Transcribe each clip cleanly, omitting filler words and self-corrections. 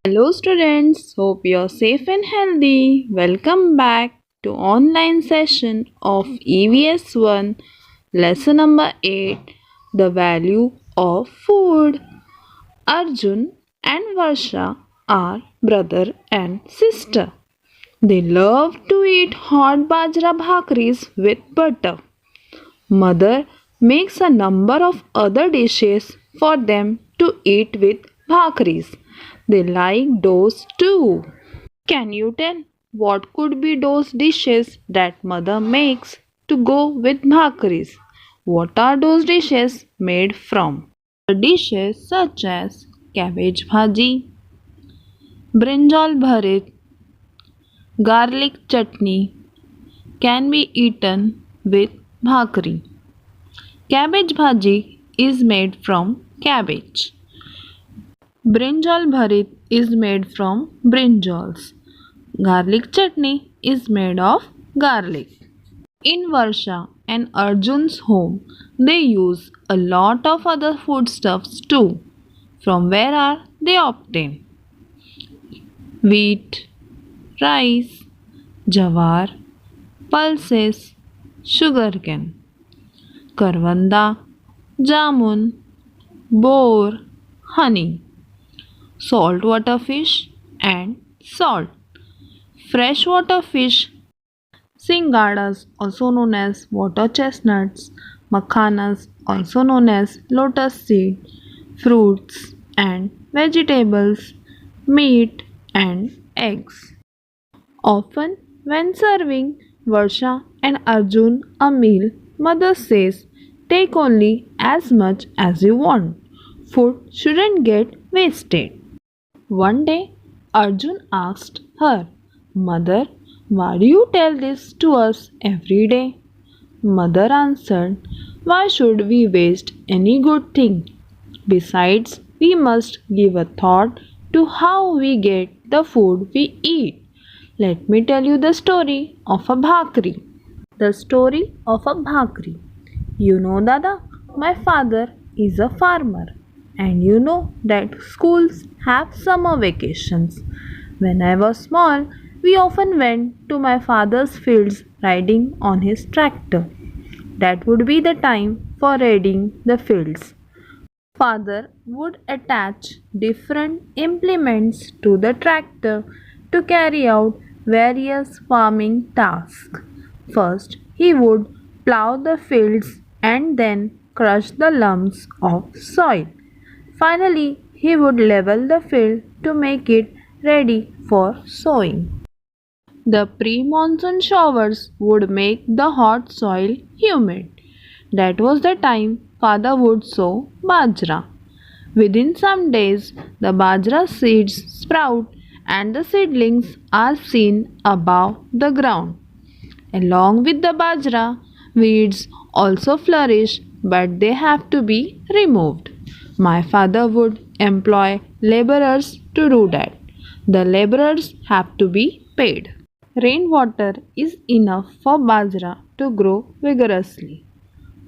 Hello students, hope you're safe and healthy. Welcome back to online session of EVS 1 lesson number 8, the value of food. Arjun and Varsha are brother and sister. They love to eat hot bajra bhakris with butter. Mother makes a number of other dishes for them to eat with bhakris. They like those too. Can you tell what could be those dishes that mother makes to go with bhakris? What are those dishes made from? The dishes such as cabbage bhaji, brinjal bharit, garlic chutney can be eaten with bhakri. Cabbage bhaji is made from cabbage. Brinjal bharit is made from brinjals. Garlic chutney is made of garlic. In Varsha and Arjun's home, they use a lot of other foodstuffs too. From where are they obtained? Wheat, rice, jawar, pulses, sugarcane, karvanda, jamun, boar, honey, saltwater fish and salt. Freshwater fish, singadas also known as water chestnuts, makhanas also known as lotus seed, fruits and vegetables, meat and eggs. Often when serving Varsha and Arjun a meal, mother says, take only as much as you want. Food shouldn't get wasted. One day, Arjun asked her, Mother, why do you tell this to us every day? Mother answered, why should we waste any good thing? Besides, we must give a thought to how we get the food we eat. Let me tell you the story of a bhakri. The story of a bhakri. You know, Dada, my father is a farmer, and you know that schools have summer vacations. When I was small, we often went to my father's fields riding on his tractor. That would be the time for raiding the fields. Father would attach different implements to the tractor to carry out various farming tasks. First, he would plow the fields and then crush the lumps of soil. Finally, he would level the field to make it ready for sowing. The pre-monsoon showers would make the hot soil humid. That was the time father would sow bajra. Within some days, the bajra seeds sprout and the seedlings are seen above the ground. Along with the bajra, weeds also flourish, but they have to be removed. My father would employ laborers to do that. The laborers have to be paid. Rainwater is enough for bajra to grow vigorously.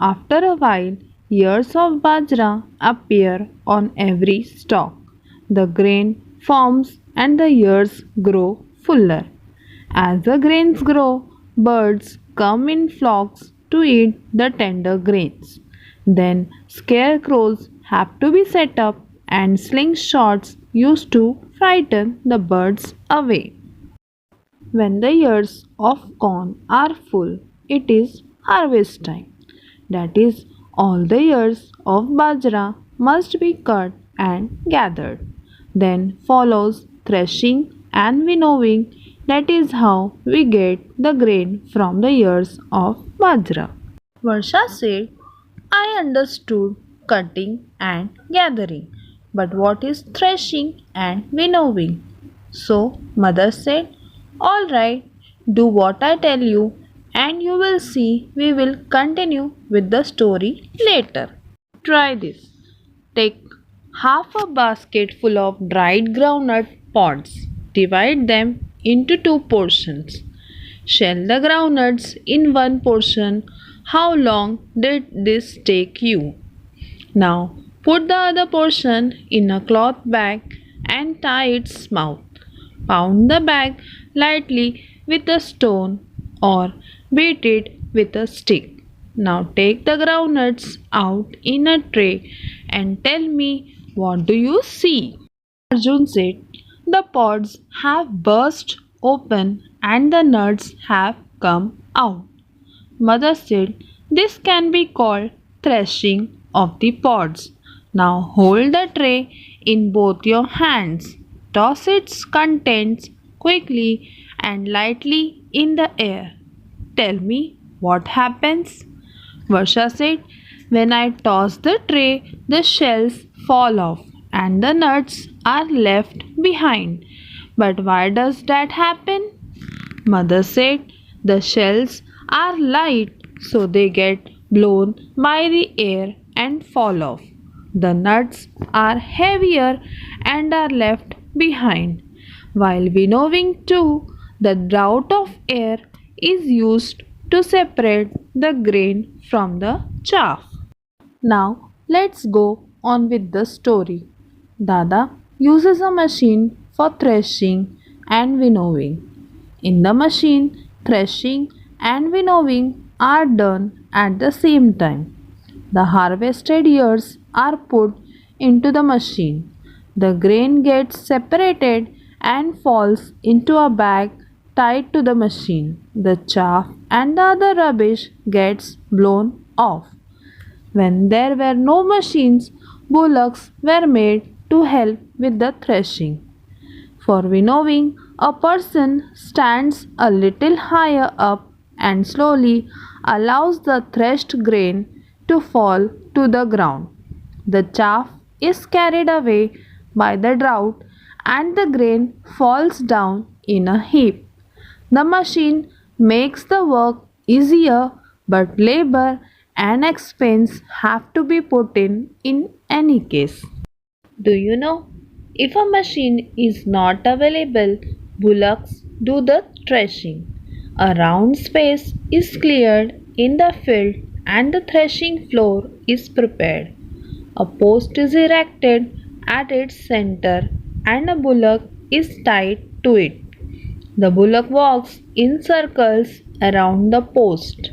After a while, ears of bajra appear on every stalk. The grain forms and the ears grow fuller. As the grains grow, birds come in flocks to eat the tender grains. Then scarecrows have to be set up and slingshots used to frighten the birds away. When the ears of corn are full, it is harvest time. That is, all the ears of bajra must be cut and gathered. Then follows threshing and winnowing. That is how we get the grain from the ears of bajra. Varsha said, I understood cutting and gathering, but what is threshing and winnowing? So mother said, all right, do what I tell you, and you will see we will continue with the story later. Try this. Take half a basket full of dried groundnut pods. Divide them into two portions. Shell the groundnuts in one portion. How long did this take you? Now put the other portion in a cloth bag. and tie its mouth. Pound the bag lightly with a stone or beat it with a stick. Now take the groundnuts out in a tray and tell me, what do you see? Arjun said, the pods have burst open and the nuts have come out. Mother said, this can be called threshing of the pods. Now hold the tray in both your hands. Toss its contents quickly and lightly in the air. Tell me what happens. Varsha said, when I toss the tray, the shells fall off and the nuts are left behind. But why does that happen? Mother said, the shells are light so they get blown by the air and fall off. The nuts are heavier and are left behind. While winnowing too, the draught of air is used to separate the grain from the chaff. Now let's go on with the story. Dada uses a machine for threshing and winnowing. In the machine, threshing and winnowing are done at the same time. The harvested ears are put into the machine. The grain gets separated and falls into a bag tied to the machine. The chaff and the other rubbish gets blown off. When there were no machines, bullocks were made to help with the threshing. For winnowing, a person stands a little higher up and slowly allows the threshed grain to fall to the ground. The chaff is carried away by the drought and the grain falls down in a heap. The machine makes the work easier, but labor and expense have to be put in any case. Do you know? If a machine is not available, bullocks do the threshing. A round space is cleared in the field and the threshing floor is prepared. A post is erected at its center and a bullock is tied to it. The bullock walks in circles around the post.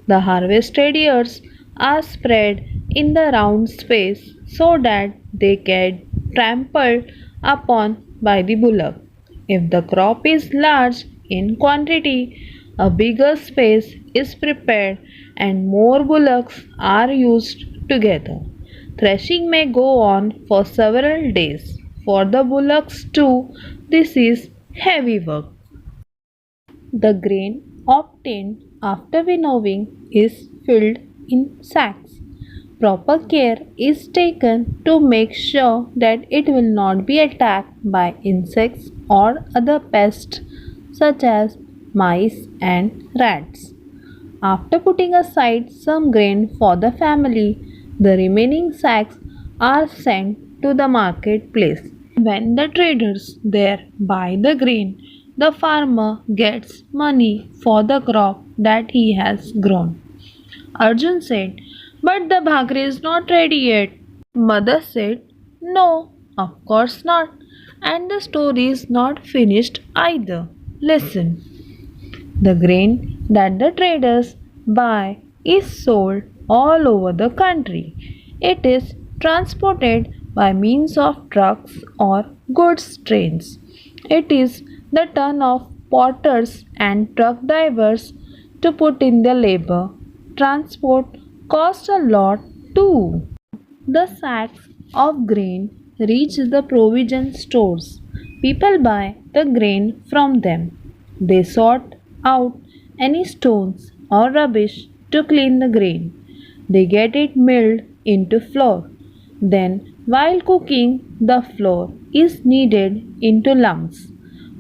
The harvested ears are spread in the round space so that they get trampled upon by the bullock. If the crop is large in quantity, a bigger space is prepared and more bullocks are used together. Threshing may go on for several days. For the bullocks too, this is heavy work. The grain obtained after winnowing is filled in sacks. Proper care is taken to make sure that it will not be attacked by insects or other pests such as mice and rats. After putting aside some grain for the family, the remaining sacks are sent to the marketplace. When the traders there buy the grain, the farmer gets money for the crop that he has grown. Arjun said, but the bhakri is not ready yet. Mother said, no, of course not. And the story is not finished either. Listen. The grain that the traders buy is sold all over the country. It is transported by means of trucks or goods trains. It is the turn of porters and truck drivers to put in the labor. Transport costs a lot too. The sacks of grain reach the provision stores. People buy the grain from them. They sort out any stones or rubbish to clean the grain. They get it milled into flour. Then, while cooking, the flour is kneaded into lumps.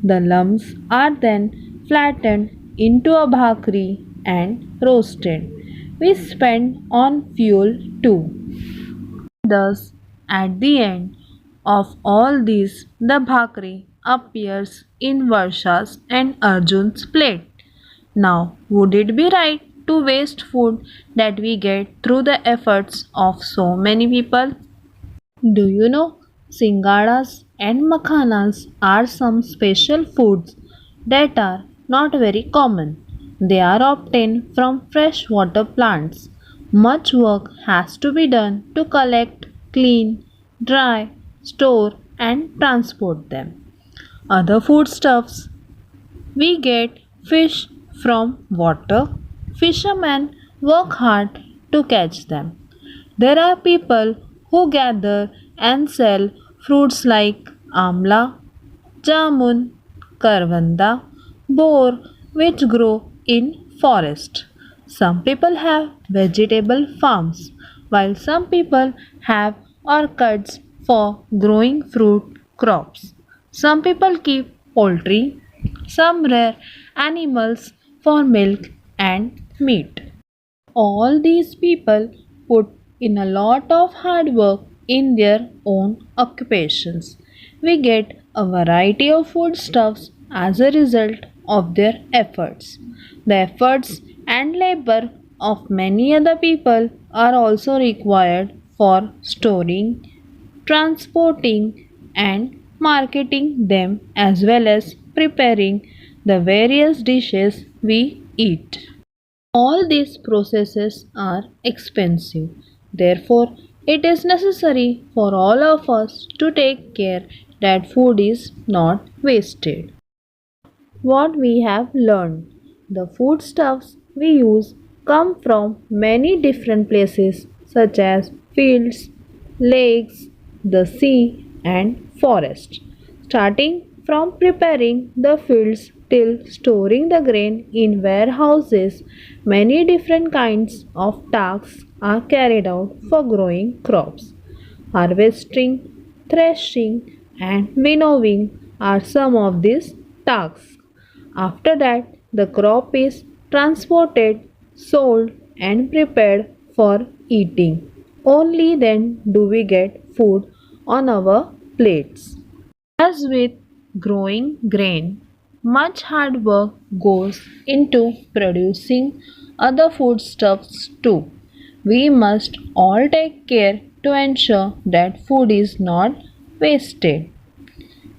The lumps are then flattened into a bhakri and roasted. We spend on fuel too. Thus, at the end of all this, the bhakri appears in Varsha's and Arjun's plate. Now, would it be right to waste food that we get through the efforts of so many people? Do you know Singadas and makhanas are some special foods that are not very common. They are obtained from freshwater plants. Much work has to be done to collect, clean, dry, store, and transport them. Other foodstuffs we get fish from water. Fishermen work hard to catch them. There are people who gather and sell fruits like amla, jamun, karvanda, boar, which grow in forest. Some people have vegetable farms, while some people have orchards for growing fruit crops. Some people keep poultry, some rare animals for milk and meat. All these people put in a lot of hard work in their own occupations. We get a variety of foodstuffs as a result of their efforts. The efforts and labor of many other people are also required for storing, transporting, and marketing them as well as preparing the various dishes we eat. All these processes are expensive. Therefore, it is necessary for all of us to take care that food is not wasted. What we have learned: the foodstuffs we use come from many different places such as fields, lakes, the sea, and forest. Starting from preparing the fields till storing the grain in warehouses, many different kinds of tasks are carried out for growing crops. Harvesting, threshing, and winnowing are some of these tasks. After that, the crop is transported, sold, and prepared for eating. Only then do we get food on our plates. As with growing grain, much hard work goes into producing other foodstuffs too. We must all take care to ensure that food is not wasted.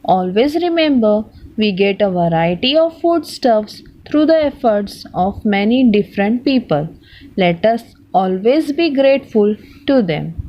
Always remember, we get a variety of foodstuffs through the efforts of many different people. Let us always be grateful to them.